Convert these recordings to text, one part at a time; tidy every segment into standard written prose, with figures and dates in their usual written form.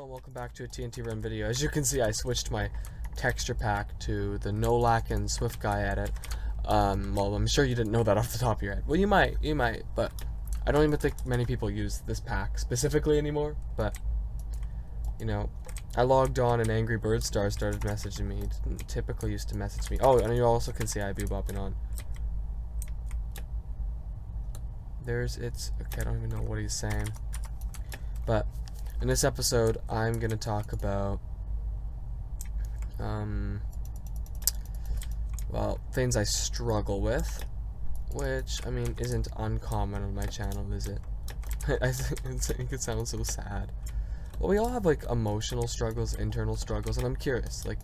Hello and welcome back to a TNT Run video. As you can see, I switched my texture pack to the no lack and Swift Guy edit. Well, I'm sure you didn't know that off the top of your head. Well, you might, but I don't even think many people use this pack specifically anymore. But, you know, I logged on and Angry Bird Star started messaging me. He didn't typically used to message me. Oh, and you also can see I bebopping on. Okay, I don't even know what he's saying. But in this episode, I'm going to talk about, well, things I struggle with, which, I mean, isn't uncommon on my channel, is it? I think it sounds so sad. Well, we all have, like, emotional struggles, internal struggles, and I'm curious, like,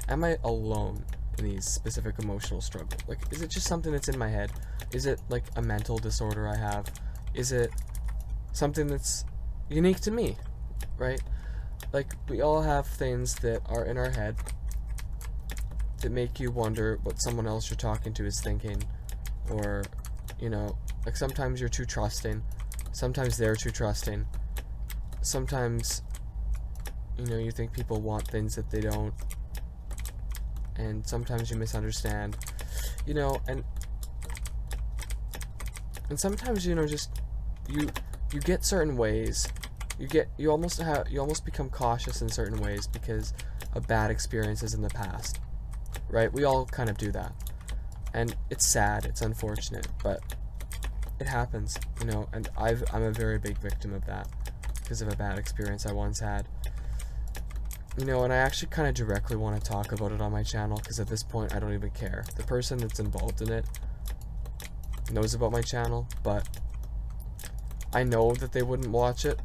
am I alone in these specific emotional struggles? Like, is it just something that's in my head? Is it, like, a mental disorder I have? Is it something that's unique to me? Right? Like, we all have things that are in our head that make you wonder what someone else you're talking to is thinking, or, you know, like, sometimes you're too trusting, sometimes they're too trusting, sometimes, you know, you think people want things that they don't, and sometimes you misunderstand, you know, and sometimes, you know, just, you get certain ways. You almost become cautious in certain ways because of bad experiences in the past, right? We all kind of do that, and it's sad, it's unfortunate, but it happens, you know. And I'm a very big victim of that because of a bad experience I once had, you know. And I actually kind of directly want to talk about it on my channel because at this point I don't even care. The person that's involved in it knows about my channel, but I know that they wouldn't watch it.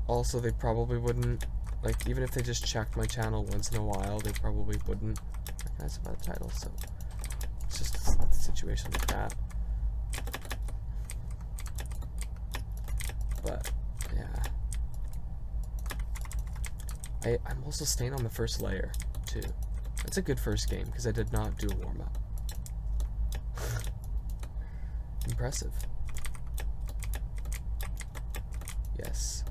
Also, they probably wouldn't, like, even if they just checked my channel once in a while, they probably wouldn't recognize about the title, so it's just a situation like that. But, yeah. I'm also staying on the first layer, too. That's a good first game, because I did not do a warm-up. Impressive. Yes.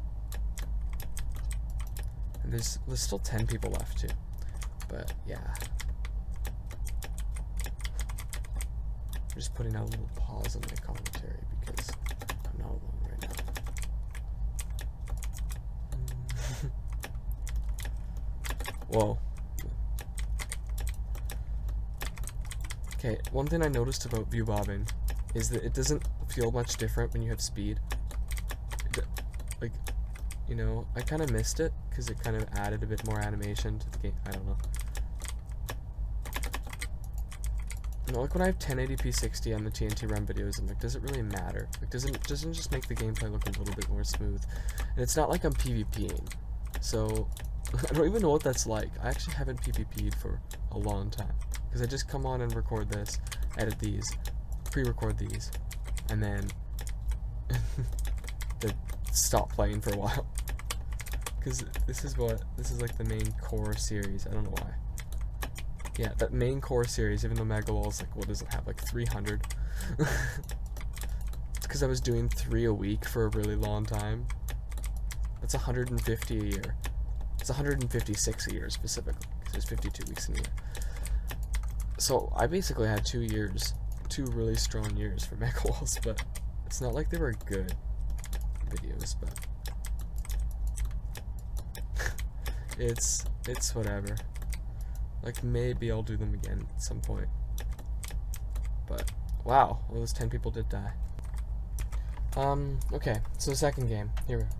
And there's still 10 people left too. But yeah. I'm just putting out a little pause on my commentary because I'm not alone right now. Whoa. Okay, one thing I noticed about view bobbing is that it doesn't feel much different when you have speed. Like, you know, I kind of missed it because it kind of added a bit more animation to the game. I don't know. You know, like when I have 1080p 60 on the TNT Run videos, I'm like, does it really matter? Like, doesn't it just make the gameplay look a little bit more smooth? And it's not like I'm PvPing, so I don't even know what that's like. I actually haven't PvP'd for a long time because I just come on and record this, edit these, pre-record these, and then they stop playing for a while. Because this is like the main core series. I don't know why. Yeah, that main core series, even though Megawall's like, what does it have, like 300? It's because I was doing 3 a week for a really long time. That's 150 a year. It's 156 a year specifically, because there's 52 weeks in a year. So I basically had 2 years, 2 really strong years for Megawalls, but it's not like they were good videos, but it's whatever. Like, maybe I'll do them again at some point. But wow, well, those 10 people did die. Okay, so the second game. Here we go.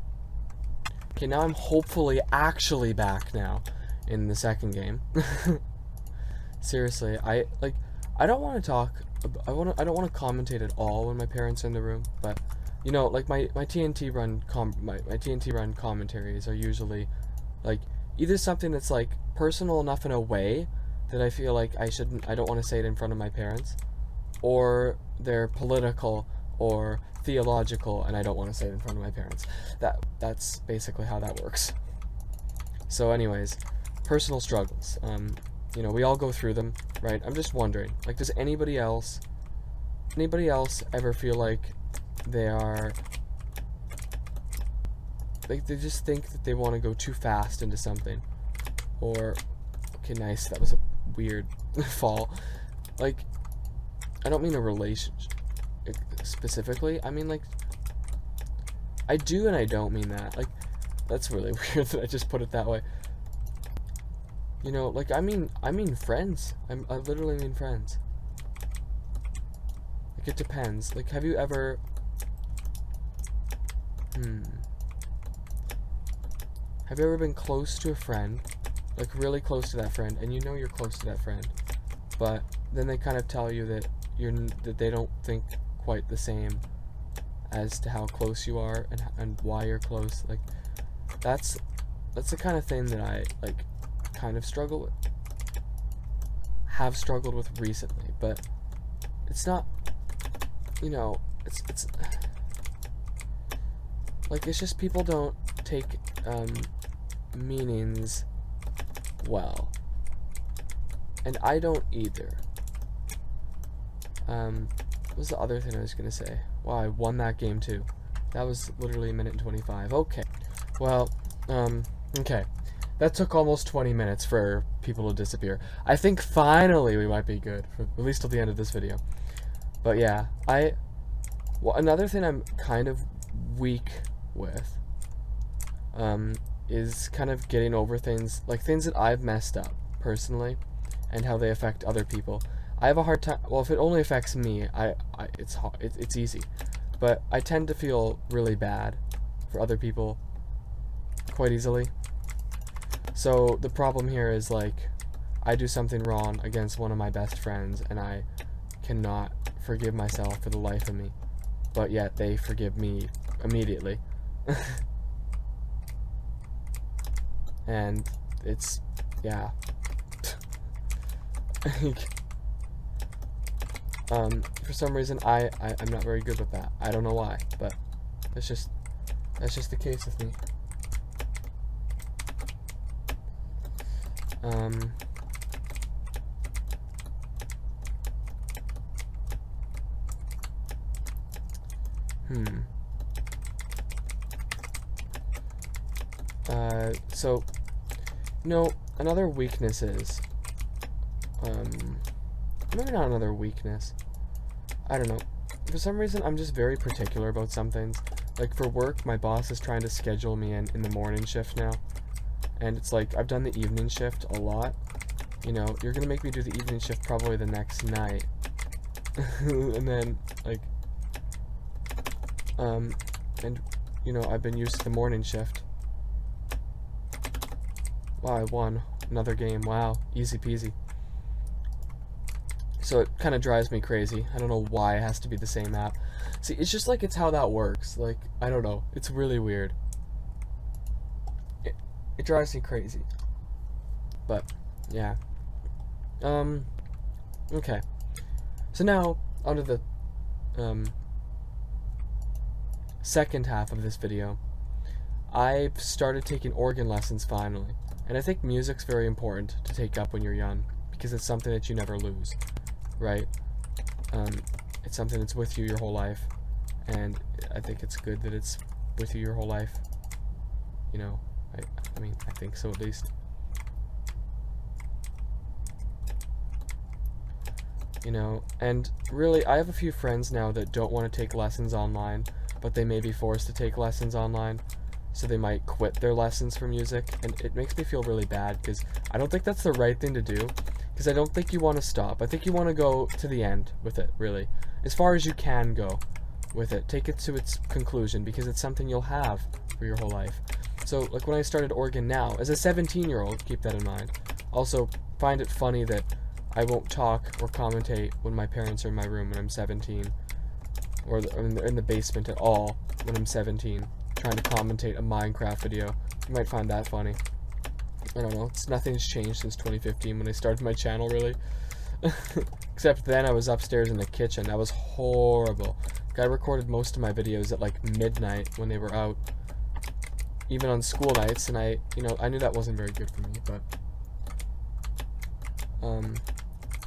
Okay, now I'm hopefully actually back now in the second game. Seriously, I don't want to talk. I don't want to commentate at all when my parents are in the room, but you know, like my TNT Run TNT Run commentaries are usually like either something that's like personal enough in a way that I feel like I don't want to say it in front of my parents, or they're political or theological and I don't want to say it in front of my parents. That's basically how that works. So anyways, personal struggles. You know, we all go through them, right? I'm just wondering, like, does anybody else ever feel like they are like, they just think that they want to go too fast into something. Or, okay, nice, that was a weird fall. Like, I don't mean a relationship specifically. I mean, like, I do and I don't mean that. Like, that's really weird that I just put it that way. You know, like, I mean friends. I literally mean friends. Like, it depends. Like, have you ever... Have you ever been close to a friend, like really close to that friend, and you know you're close to that friend, but then they kind of tell you that they don't think quite the same as to how close you are and why you're close? Like, that's the kind of thing that I, like, kind of struggle with. Have struggled with recently, but it's not, you know, it's like, it's just people don't take meanings well, and I don't either. What was the other thing I was gonna say? Wow, I won that game too. That was literally a minute and 25. Okay, well, okay, that took almost 20 minutes for people to disappear. I think finally we might be good, for at least till the end of this video. But yeah, well, another thing I'm kind of weak with is kind of getting over things, like things that I've messed up personally and how they affect other people. I have a hard time, well, if it only affects me, it's easy, but I tend to feel really bad for other people quite easily. So the problem here is, like, I do something wrong against one of my best friends and I cannot forgive myself for the life of me, but yet they forgive me immediately. And it's, yeah. For some reason I'm not very good with that. I don't know why, but that's just the case with me. So, no, another weakness is, maybe not another weakness, I don't know, for some reason I'm just very particular about some things. Like, for work, my boss is trying to schedule me in the morning shift now, and it's like, I've done the evening shift a lot, you know, you're gonna make me do the evening shift probably the next night, and then, like, and, you know, I've been used to the morning shift. Wow, I won another game. Wow, easy peasy. So it kind of drives me crazy. I don't know why it has to be the same app. See, it's just like, it's how that works. Like, I don't know. It's really weird. It drives me crazy. But, yeah. Okay. So now, onto the, second half of this video. I've started taking organ lessons finally. And I think music's very important to take up when you're young, because it's something that you never lose, right? It's something that's with you your whole life, and I think it's good that it's with you your whole life. You know, I mean, I think so at least. You know, and really, I have a few friends now that don't want to take lessons online, but they may be forced to take lessons online. So they might quit their lessons for music, and it makes me feel really bad, because I don't think that's the right thing to do, because I don't think you want to stop. I think you want to go to the end with it, really. As far as you can go with it. Take it to its conclusion, because it's something you'll have for your whole life. So, like, when I started organ now, as a 17-year-old, keep that in mind. Also, find it funny that I won't talk or commentate when my parents are in my room when I'm 17, or in the basement at all when I'm 17. Trying to commentate a Minecraft video. You might find that funny. I don't know. Nothing's changed since 2015 when I started my channel, really. Except then I was upstairs in the kitchen. That was horrible. I recorded most of my videos at like midnight when they were out. Even on school nights, and I knew that wasn't very good for me, but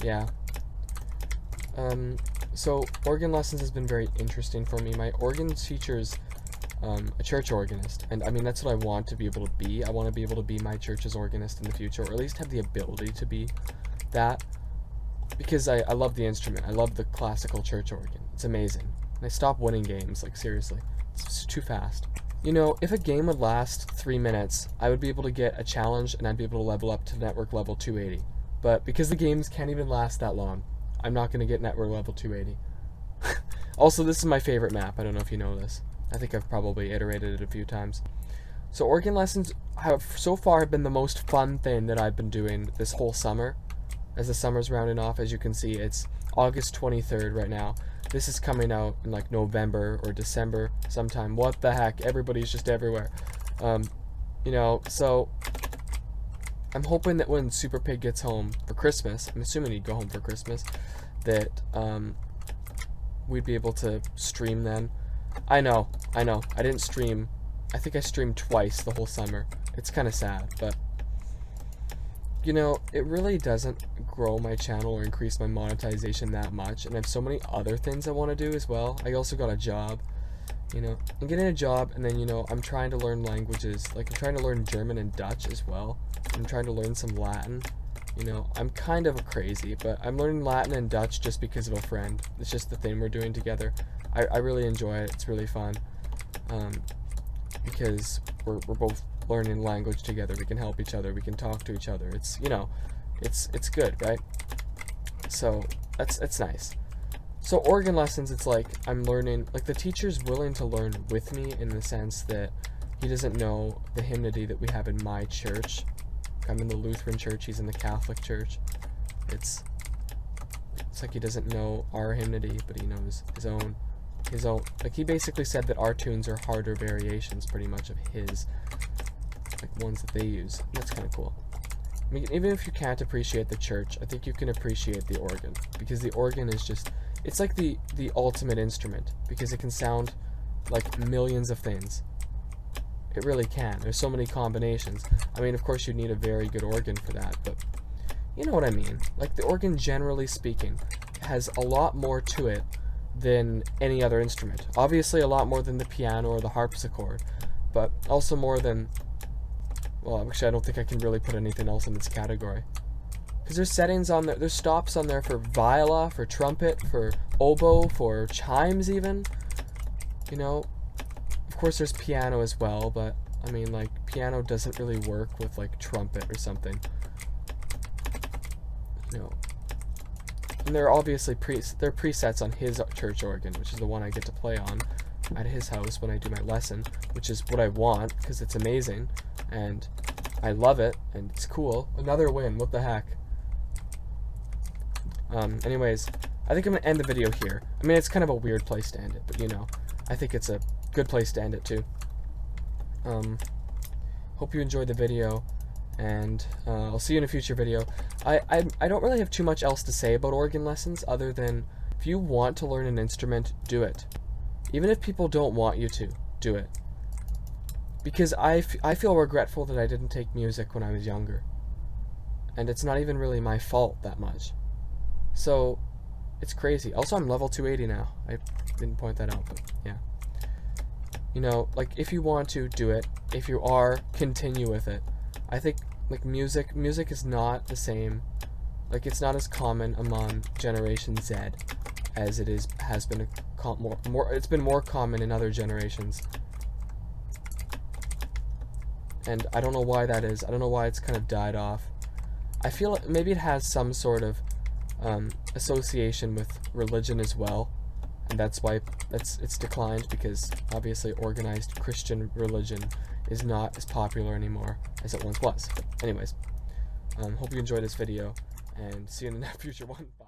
yeah. So organ lessons has been very interesting for me. My organ teachers a church organist. And I mean, that's what I want to be able to be. I want to be able to be my church's organist in the future, or at least have the ability to be that, because I love the instrument. I love the classical church organ. It's amazing. And I stopped winning games, like seriously. It's too fast. You know, if a game would last 3 minutes, I would be able to get a challenge and I'd be able to level up to network level 280. But because the games can't even last that long, I'm not going to get network level 280. Also, this is my favorite map. I don't know if you know this. I think I've probably iterated it a few times. So organ lessons have so far been the most fun thing that I've been doing this whole summer. As the summer's rounding off, as you can see, it's August 23rd right now. This is coming out in like November or December sometime. What the heck? Everybody's just everywhere. You know, so I'm hoping that when Super Pig gets home for Christmas, I'm assuming he'd go home for Christmas, that we'd be able to stream then. I know. I didn't stream. I think I streamed twice the whole summer. It's kind of sad, but you know, it really doesn't grow my channel or increase my monetization that much, and I have so many other things I want to do as well. I also got a job, you know, I'm getting a job, and then, you know, I'm trying to learn languages, like I'm trying to learn German and Dutch as well. I'm trying to learn some Latin. You know, I'm kind of crazy, but I'm learning Latin and Dutch just because of a friend. It's just the thing we're doing together. I really enjoy it. It's really fun, because we're both learning language together. We can help each other. We can talk to each other. It's, you know, it's good, right? So it's nice. So organ lessons, it's like I'm learning, like the teacher's willing to learn with me in the sense that he doesn't know the hymnody that we have in my church. I'm in the Lutheran church, he's in the Catholic church. It's like he doesn't know our hymnody, but he knows his own. Like he basically said that our tunes are harder variations pretty much of his, like ones that they use. That's kind of cool. I mean, even if you can't appreciate the church, I think you can appreciate the organ, because the organ is just, it's like the ultimate instrument, because it can sound like millions of things. It really can. There's so many combinations. I mean, of course you'd need a very good organ for that, but you know what I mean. Like the organ, generally speaking, has a lot more to it than any other instrument. Obviously a lot more than the piano or the harpsichord, but also more than, well, actually I don't think I can really put anything else in this category. Because there's settings on there, there's stops on there for viola, for trumpet, for oboe, for chimes even. You know, of course there's piano as well, but I mean, like, piano doesn't really work with like trumpet or something. You know, and there are obviously there are presets on his church organ, which is the one I get to play on at his house when I do my lesson, which is what I want, because it's amazing, and I love it, and it's cool. Another win, what the heck. Anyways, I think I'm going to end the video here. I mean, it's kind of a weird place to end it, but you know, I think it's a good place to end it too. Hope you enjoyed the video, and I'll see you in a future video. I don't really have too much else to say about organ lessons, other than if you want to learn an instrument, do it. Even if people don't want you to, do it. Because I feel regretful that I didn't take music when I was younger. And it's not even really my fault that much. So, it's crazy. Also, I'm level 280 now. I didn't point that out, but yeah. You know, like, if you want to, do it. If you are, continue with it. I think, like, music is not the same. Like, it's not as common among Generation Z as it has been it's been more common in other generations. And I don't know why that is. I don't know why it's kind of died off. I feel maybe it has some sort of association with religion as well, and that's why it's declined, because obviously organized Christian religion is not as popular anymore as it once was. But anyways, hope you enjoyed this video, and see you in the future one. Bye.